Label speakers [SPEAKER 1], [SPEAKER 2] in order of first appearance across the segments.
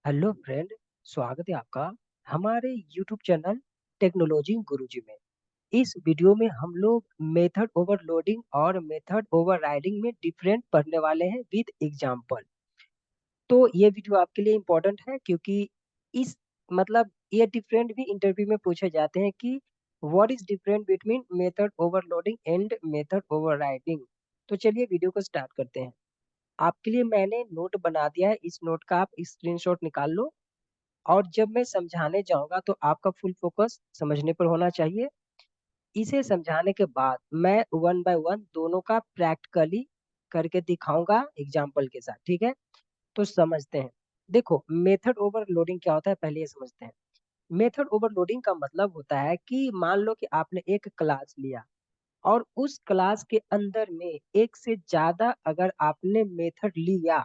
[SPEAKER 1] Hello friend. स्वागत है आपका हमारे यूट्यूब चैनल टेक्नोलॉजी गुरुजी में। इस वीडियो में हम लोग मेथड ओवरलोडिंग और मेथड ओवरराइडिंग में डिफरेंट पढ़ने वाले हैं विद एग्जांपल। तो ये वीडियो आपके लिए इम्पोर्टेंट है क्योंकि इस ये डिफरेंट भी इंटरव्यू में पूछे जाते हैं कि what is different between method overloading and method overriding. तो चलिए वीडियो को स्टार्ट करते हैं। आपके लिए मैंने नोट बना दिया है, इस नोट का आप स्क्रीनशॉट निकाल लो और जब मैं समझाने जाऊंगा तो आपका फुल फोकस समझने पर होना चाहिए। इसे समझाने के बाद मैं वन बाय वन दोनों का प्रैक्टिकली करके दिखाऊंगा एग्जाम्पल के साथ, ठीक है? तो समझते हैं। देखो, मेथड ओवरलोडिंग क्या होता है पहले ये समझते हैं। मेथड ओवरलोडिंग का मतलब होता है कि मान लो कि आपने एक क्लास लिया और उस क्लास के अंदर में एक से ज्यादा अगर आपने मेथड लिया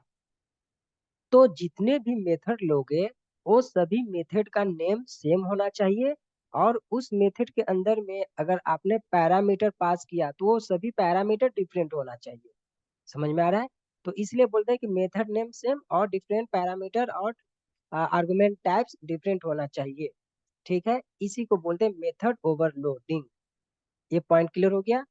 [SPEAKER 1] तो जितने भी मेथड लोगे वो सभी मेथड का नेम सेम होना चाहिए। और उस मेथड के अंदर में अगर आपने पैरामीटर पास किया तो वो सभी पैरामीटर डिफरेंट होना चाहिए। समझ में आ रहा है? तो इसलिए बोलते हैं कि मेथड नेम सेम और डिफरेंट पैरामीटर और आर्गुमेंट टाइप्स डिफरेंट होना चाहिए। ठीक है, इसी को बोलते हैं मेथड ओवरलोडिंग। ये पॉइंट क्लियर हो गया।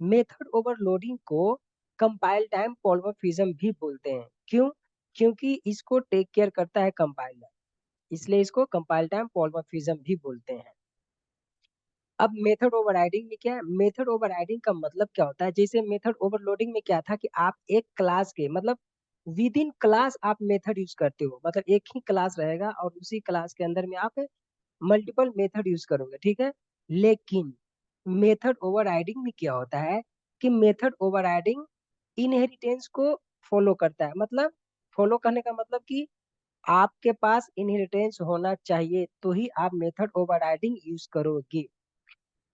[SPEAKER 1] मेथड ओवरलोडिंग को कंपाइल टाइम पॉलिमॉर्फिज्म भी बोलते हैं। क्यों? क्योंकि इसको टेक केयर करता है कंपाइलर, इसलिए इसको कंपाइल टाइम पॉलिमॉर्फिज्म भी बोलते हैं। अब मेथड ओवरराइडिंग में क्या है? मेथड ओवरराइडिंग का मतलब क्या होता है? जैसे मेथड ओवरलोडिंग में क्या था कि आप एक क्लास के विद इन क्लास आप मेथड यूज करते हो, मतलब एक ही क्लास रहेगा और उसी क्लास के अंदर में आप मल्टीपल मेथड यूज करोगे, ठीक है? लेकिन मेथड ओवरराइडिंग में क्या होता है कि मेथड ओवरराइडिंग इनहेरिटेंस को फॉलो करता है। मतलब फॉलो करने का मतलब कि आपके पास इनहेरिटेंस होना चाहिए तो ही आप मेथड ओवरराइडिंग यूज करोगे।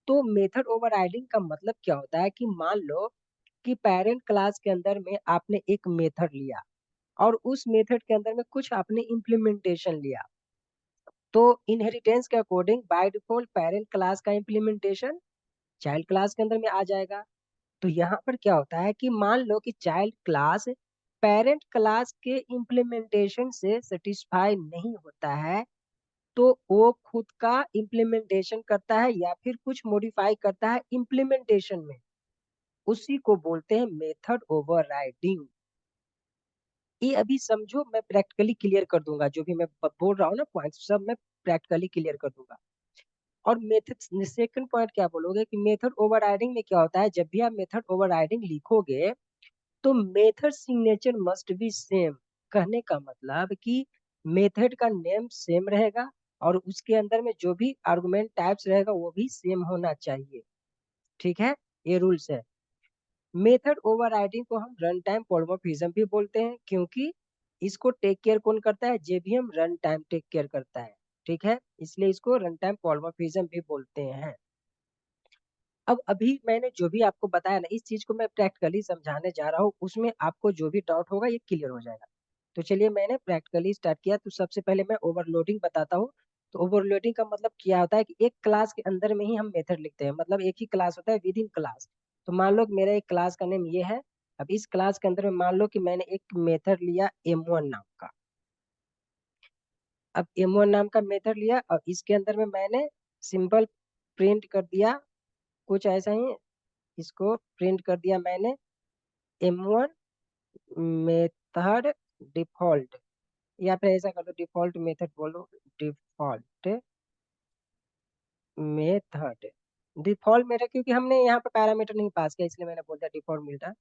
[SPEAKER 1] तो मेथड ओवरराइडिंग का मतलब क्या होता है कि मान लो कि पेरेंट क्लास के अंदर में आपने एक मेथड लिया और उस मेथड के अंदर में कुछ आपने इम्प्लीमेंटेशन लिया। तो इनहेरिटेंस के according by default parent class का इम्प्लीमेंटेशन चाइल्ड क्लास के अंदर में आ जाएगा। तो यहाँ पर क्या होता है कि मान लो कि चाइल्ड क्लास पेरेंट क्लास के इम्प्लीमेंटेशन से सेटिस्फाई नहीं होता है तो वो खुद का इम्प्लीमेंटेशन करता है या फिर कुछ मॉडिफाई करता है इम्प्लीमेंटेशन में। उसी को बोलते हैं मेथड ओवरराइडिंग। ये अभी समझो, मैं प्रैक्टिकली क्लियर कर दूंगा, जो भी मैं बोल रहा हूँ ना पॉइंट सब मैं प्रैक्टिकली क्लियर कर दूंगा। और मेथड सेकंड पॉइंट क्या बोलोगे कि मेथड ओवरराइडिंग में क्या होता है? जब भी आप मेथड ओवरराइडिंग लिखोगे तो method signature must be same. कहने का मतलब कि मेथड का नेम सेम रहेगा और उसके अंदर में जो भी आर्गुमेंट टाइप्स रहेगा वो भी सेम होना चाहिए। ठीक है, ये रूल्स है। मेथड ओवरराइडिंग को हम रन टाइम पॉलिमॉर्फिज्म भी बोलते हैं क्योंकि इसको टेक केयर कौन करता है? JVM run time take care करता है। ठीक है, इसलिए इसको रन टाइम पॉलिमॉर्फिज्म भी बोलते हैं। अब अभी मैंने जो भी आपको बताया ना, इस चीज को मैं प्रैक्टिकली समझाने जा रहा हूँ, उसमें आपको जो भी डाउट होगा ये क्लियर हो जाएगा। तो चलिए, मैंने प्रैक्टिकली स्टार्ट किया। तो सबसे पहले मैं ओवरलोडिंग बताता हूँ। तो ओवरलोडिंग का मतलब क्या होता है कि एक क्लास के अंदर में ही हम मेथड लिखते हैं, मतलब एक ही क्लास होता है विद इन क्लास। तो मान लो कि मेरा एक क्लास का नेम ये है। अब इस क्लास के अंदर में मान लो कि मैंने एक मेथड लिया M1 नाम का। अब M1 नाम का मेथड लिया और इसके अंदर में मैंने सिंपल प्रिंट कर दिया कुछ ऐसा ही। इसको प्रिंट कर दिया मैंने M1 मेथड डिफॉल्ट, या फिर ऐसा कर दो डिफॉल्ट मेथड बोलो, डिफॉल्ट मेथड। डिफॉल्ट मेथड क्योंकि हमने यहाँ पर पैरामीटर नहीं पास किया इसलिए मैंने बोल दिया डिफॉल्ट मेथड।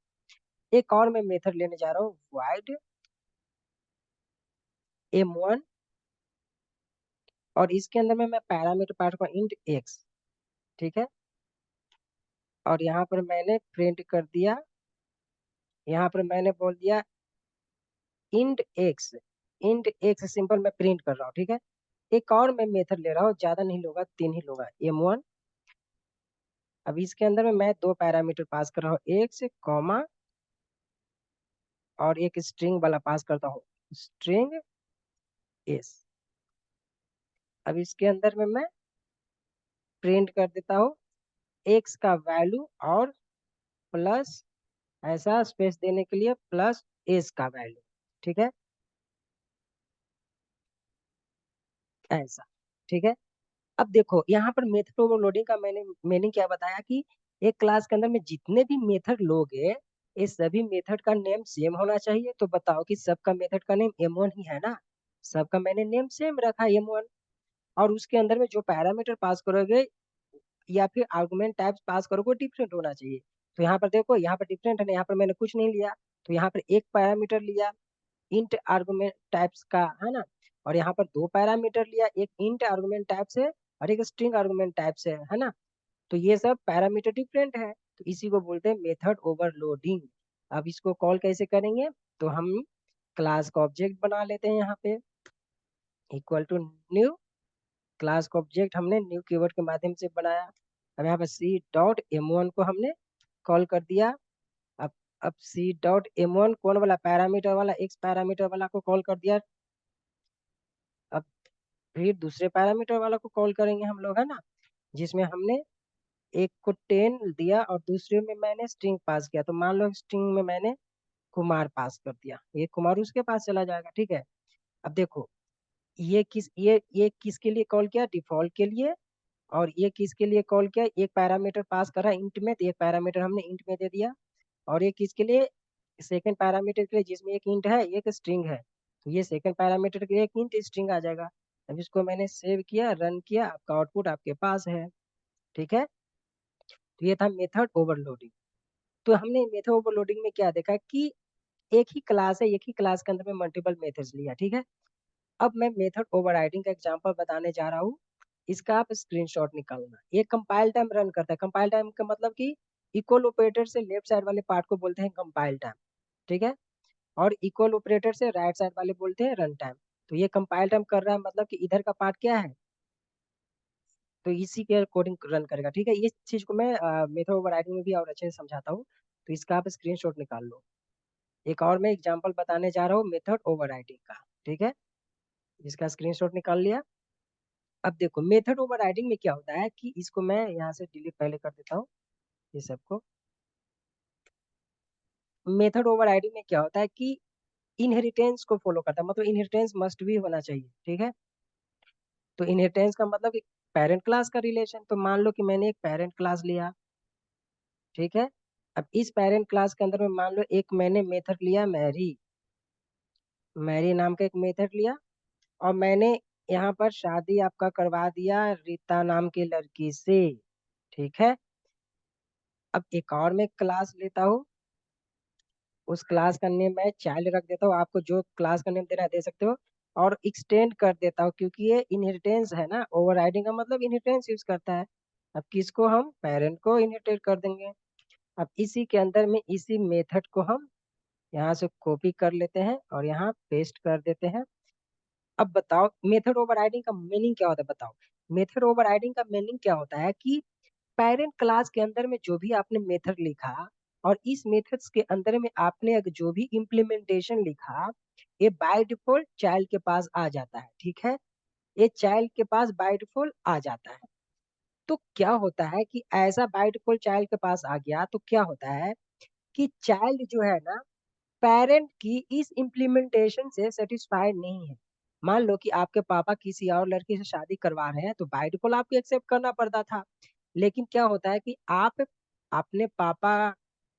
[SPEAKER 1] एक और मैं मेथड लेने जा रहा हूँ वाइड M1 और इसके अंदर में मैं पैरामीटर पास का इंट x। ठीक है, और यहाँ पर मैंने प्रिंट कर दिया, यहाँ पर मैंने बोल दिया int x। Int x simple मैं प्रिंट कर रहा हूँ। ठीक है, एक और मैं मेथड ले रहा हूँ, ज्यादा नहीं लूंगा, तीन ही लूंगा M1। अब इसके अंदर में मैं दो पैरामीटर पास कर रहा हूँ, एक्स कॉमा और एक स्ट्रिंग वाला पास करता हूँ, स्ट्रिंग एस। अब इसके अंदर में मैं प्रिंट कर देता हूँ एक्स का वैल्यू और प्लस, ऐसा स्पेस देने के लिए प्लस एस का वैल्यू। ठीक है, ऐसा। ठीक है। अब देखो यहाँ पर मेथड ओवरलोडिंग का मैंने मीनिंग क्या बताया कि एक क्लास के अंदर में जितने भी मेथड लोगे ये सभी मेथड का नेम सेम होना चाहिए। तो बताओ कि सबका मेथड का नेम M1 ही है ना, सबका मैंने नेम सेम रखा M1। और उसके अंदर में जो पैरामीटर पास करोगे या फिर आर्गुमेंट टाइप्स पास करोगे डिफरेंट होना चाहिए। तो यहाँ पर देखो यहाँ पर डिफरेंट है ना, यहाँ पर मैंने कुछ नहीं लिया। तो यहाँ पर एक पैरामीटर लिया इंट आर्गुमेंट टाइप्स का, है ना। और यहाँ पर दो पैरामीटर लिया, एक इंट आर्गुमेंट टाइप से और एक स्ट्रिंग आर्गुमेंट टाइप से, है ना। तो ये सब पैरामीटर डिफरेंट है, तो इसी को बोलते हैं मेथड ओवरलोडिंग। अब इसको कॉल कैसे करेंगे, तो हम क्लास का ऑब्जेक्ट बना लेते हैं यहाँ पे इक्वल टू न्यू। क्लास का ऑब्जेक्ट हमने न्यू कीवर्ड के माध्यम से बनाया। अब यहाँ पर C.M1 को हमने कॉल कर दिया। अब अब C.M1 कौन वाला, पैरामीटर वाला, एक्स पैरामीटर वाला को कॉल कर दिया। अब फिर दूसरे पैरामीटर वाला को कॉल करेंगे हम लोग, है ना, जिसमें हमने एक को 10 दिया और दूसरे में मैंने स्ट्रिंग पास किया। तो मान लो स्ट्रिंग में मैंने कुमार पास कर दिया, ये कुमार उसके पास चला जाएगा। ठीक है। अब देखो ये किसके लिए कॉल किया, डिफॉल्ट के लिए। और ये किसके लिए कॉल किया, एक पैरामीटर पास करा इंट में, तो एक पैरामीटर हमने इंट में दे दिया। और ये किसके लिए, सेकंड पैरामीटर के लिए जिसमें एक इंट है एक स्ट्रिंग है। तो ये सेकंड पैरामीटर के लिए एक इंट स्ट्रिंग आ जाएगा। अब इसको मैंने सेव किया, रन किया, आपका आउटपुट आपके पास है। ठीक है। तो ये था मेथड ओवरलोडिंग। तो हमने मेथड ओवरलोडिंग में क्या देखा कि एक ही क्लास है, एक ही क्लास के अंदर में मल्टीपल मेथड्स लिया। ठीक है। अब मैं मेथड ओवरराइडिंग का एग्जांपल बताने जा रहा हूँ, इसका आप स्क्रीनशॉट निकालना। ये कंपाइल टाइम रन करता है, कंपाइल टाइम का मतलब कि इक्वल ऑपरेटर से लेफ्ट साइड वाले पार्ट को बोलते हैं कंपाइल टाइम। ठीक है। और इक्वल ऑपरेटर से राइट साइड वाले बोलते हैं रन टाइम। तो ये कंपाइल टाइम कर रहा है मतलब कि इधर का पार्ट क्या है, तो इसी के अकॉर्डिंग रन करेगा। ठीक है। इस चीज को मैं मेथड ओवरराइडिंग में भी और अच्छे से समझाता हूँ, तो इसका आप स्क्रीनशॉट निकाल लो। एक और मैं एग्जांपल बताने जा रहा हूँ मेथड ओवरराइडिंग का। ठीक है। इसका स्क्रीनशॉट निकाल लिया। अब देखो मेथड ओवरराइडिंग में क्या होता है कि इसको मैं यहाँ से डिलीट पहले कर देता हूँ ये सबको। मेथड ओवरराइडिंग में क्या होता है कि इनहेरिटेंस को फॉलो करता है, मतलब इनहेरिटेंस मस्ट भी होना चाहिए। ठीक है। तो इनहेरिटेंस का मतलब कि पेरेंट क्लास का रिलेशन। तो मान लो कि मैंने एक पेरेंट क्लास लिया। ठीक है। अब इस पेरेंट क्लास के अंदर में मान लो एक मैंने मेथड लिया मैरी, मैरी नाम का एक मेथड लिया। और मैंने यहाँ पर शादी आपका करवा दिया रीता नाम की लड़की से। ठीक है। अब एक और मैं क्लास लेता हूँ, उस क्लास का नेम मैं चाइल्ड रख देता हूँ, आपको जो क्लास का नेम देना है दे सकते हो। और एक्सटेंड कर देता हूँ क्योंकि ये इनहेरिटेंस है ना, ओवरराइडिंग का मतलब इनहेरिटेंस यूज करता है। अब किसको, हम पेरेंट को इनहेरिटेट कर देंगे। अब इसी के अंदर में इसी मेथड को हम यहाँ से कॉपी कर लेते हैं और यहाँ पेस्ट कर देते हैं। अब बताओ मेथड ओवरराइडिंग का मीनिंग क्या होता है, बताओ। मेथड ओवरराइडिंग का मीनिंग क्या होता है कि पेरेंट क्लास के अंदर में जो भी आपने मेथड लिखा और इस मेथड्स के अंदर में आपने अगर जो भी इम्प्लीमेंटेशन लिखा ये बाय डिफॉल्ट चाइल्ड के पास आ जाता है। ठीक है। ये चाइल्ड के पास बाय डिफॉल्ट आ जाता है। तो क्या होता है कि ऐसा बाय डिफॉल्ट चाइल्ड के पास आ गया तो क्या होता है कि चाइल्ड जो है ना पेरेंट की इस इम्प्लीमेंटेशन से सेटिस्फाइड नहीं है। मान लो कि आपके पापा किसी और लड़की से शादी करवा रहे हैं तो बाय डिफॉल्ट आपको एक्सेप्ट करना पड़ता था। लेकिन क्या होता है कि आप अपने पापा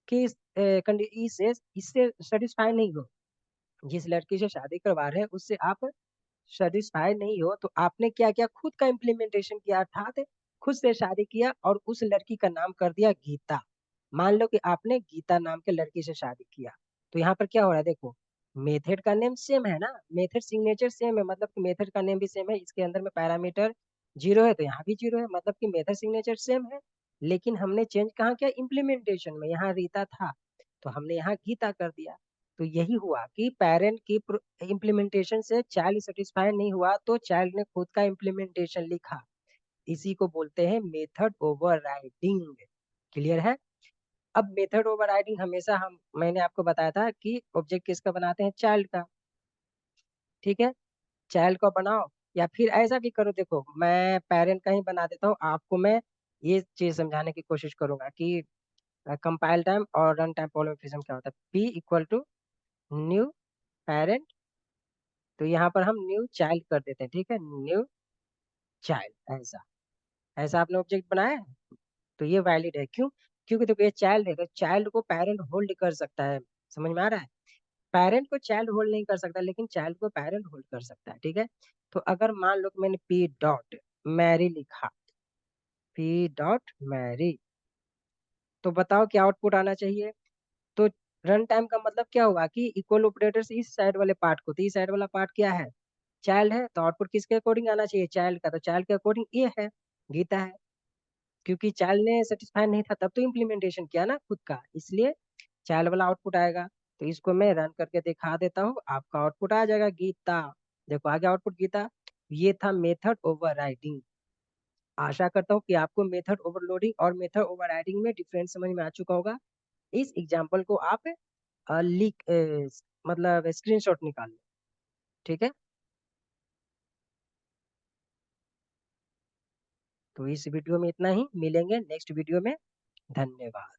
[SPEAKER 1] की इससे इससे सेटिस्फाई नहीं हो, जिस लड़की से शादी करवा रहे हैं उससे आप सेटिस्फाई नहीं हो, तो आपने क्या किया, खुद का इम्प्लीमेंटेशन किया, अर्थात खुद से शादी किया और उस लड़की का नाम कर दिया गीता। मान लो कि आपने गीता नाम के लड़की से शादी किया। तो यहाँ पर क्या हो रहा है, देखो मेथड का नेम सेम है ना, मेथड सिग्नेचर सेम है, मतलब कि मेथड का नेम भी सेम है, इसके अंदर में पैरामीटर 0 है तो यहाँ भी 0 है, मतलब कि मेथड सिग्नेचर सेम है। लेकिन हमने चेंज कहाँ किया, इम्प्लीमेंटेशन में। यहाँ रीता था तो हमने यहाँ गीता कर दिया। तो यही हुआ कि पेरेंट की इम्प्लीमेंटेशन से चाइल्ड सेटिस्फाई नहीं हुआ तो चाइल्ड ने खुद का इम्प्लीमेंटेशन लिखा। इसी को बोलते हैं मेथड ओवरराइडिंग। क्लियर है। अब मेथड ओवरराइडिंग हमेशा हम मैंने आपको बताया था कि ऑब्जेक्ट किसका बनाते हैं, चाइल्ड का। ठीक है। चाइल्ड का बनाओ या फिर ऐसा भी करो, देखो मैं पेरेंट का ही बना देता हूँ, आपको मैं ये चीज समझाने की कोशिश करूंगा कि कंपाइल टाइम और रन टाइम पॉलिमॉर्फिज्म क्या होता है। P equal to new parent, तो यहाँ पर हम न्यू चाइल्ड कर देते हैं। ठीक है। न्यू चाइल्ड, ऐसा ऐसा आपने ऑब्जेक्ट बनाया है, तो ये वैलिड है। क्यों? क्योंकि देखो ये चाइल्ड है, तो चाइल्ड को पेरेंट होल्ड कर सकता है। समझ में आ रहा है? पेरेंट को चाइल्ड होल्ड नहीं कर सकता, लेकिन चाइल्ड को पेरेंट होल्ड कर सकता है। ठीक है, तो अगर मान लो कि मैंने पी डॉट मैरी लिखा, पी डॉट मैरी, तो बताओ क्या आउटपुट आना चाहिए। तो रन टाइम का मतलब क्या हुआ कि इक्वल ऑपरेटर से इस साइड वाले पार्ट को, तो इस साइड वाला पार्ट क्या है, चाइल्ड है, तो आउटपुट किसके अकॉर्डिंग आना चाहिए, चाइल्ड का, तो चाइल्ड के अकॉर्डिंग ये है, गीता है। क्योंकि चाइल्ड ने सेटिस्फाई नहीं था तब तो इम्प्लीमेंटेशन किया ना खुद का, इसलिए चाइल्ड वाला आउटपुट आएगा। तो इसको मैं रन करके दिखा देता हूँ, आपका आउटपुट आ जाएगा गीता। देखो आ गया आउटपुट गीता। ये था मेथड ओवरराइडिंग। आशा करता हूँ कि आपको मेथड ओवरलोडिंग और मेथड ओवरराइडिंग में डिफरेंस समझ में आ चुका होगा। इस एग्जाम्पल को आप लिख मतलब स्क्रीनशॉट निकाल लो। ठीक है, तो इस वीडियो में इतना ही, मिलेंगे नेक्स्ट वीडियो में। धन्यवाद।